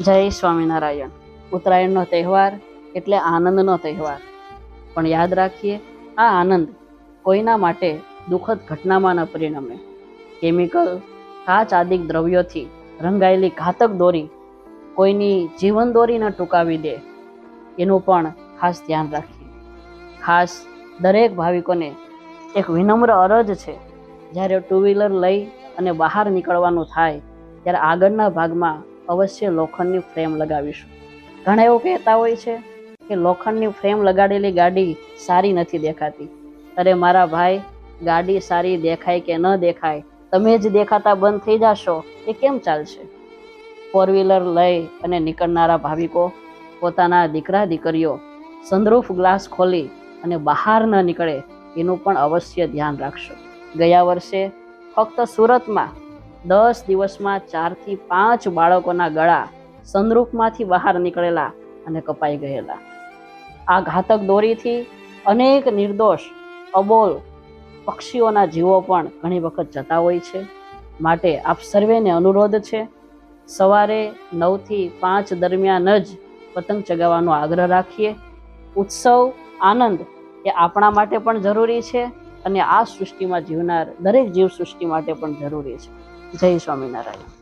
જય સ્વામિનારાયણ. ઉત્તરાયણનો તહેવાર એટલે આનંદનો તહેવાર, પણ યાદ રાખીએ આ આનંદ કોઈના માટે દુઃખદ ઘટનામાં ન પરિણમે. કેમિકલ, કાચ આદિક દ્રવ્યોથી રંગાયેલી ઘાતક દોરી કોઈની જીવન દોરી ન ટૂંકાવી દે, એનું પણ ખાસ ધ્યાન રાખીએ. ખાસ દરેક ભાવિકોને એક વિનમ્ર અરજ છે, જ્યારે ટુ વ્હીલર લઈ અને બહાર નીકળવાનું થાય ત્યારે આગળના ભાગમાં અવશ્ય લોખંડની ફ્રેમ લગાવીશું. ઘણા એવું કહેતા હોય છે કે લોખંડની ફ્રેમ લગાડેલી ગાડી સારી નથી દેખાતી. અરે મારા ભાઈ, ગાડી સારી દેખાય કે ન દેખાય, તમે જ દેખાતા બંધ થઈ જશો એ કેમ ચાલશે? ફોર વ્હીલર લઈ અને નીકળનારા ભાવિકો પોતાના દીકરા દીકરીઓ સનરૂફ ગ્લાસ ખોલી અને બહાર ન નીકળે એનું પણ અવશ્ય ધ્યાન રાખશો. ગયા વર્ષે ફક્ત સુરતમાં 10 દિવસમાં 4 થી 5 બાળકોના ગળા સનરૂફમાંથી બહાર નીકળેલા અને કપાઈ ગયેલા. આ ઘાતક દોરીથી અનેક નિર્દોષ અબોલ પક્ષીઓના જીવો પણ ઘણી વખત જતા હોય છે. માટે આપ સર્વેને અનુરોધ છે, સવારે 9 થી 5 દરમિયાન જ પતંગ ચગાવવાનો આગ્રહ રાખીએ. ઉત્સવ, આનંદ એ આપણા માટે પણ જરૂરી છે અને આ સૃષ્ટિમાં જીવનાર દરેક જીવ સૃષ્ટિ માટે પણ જરૂરી છે. જય સ્વામિનારાયણ.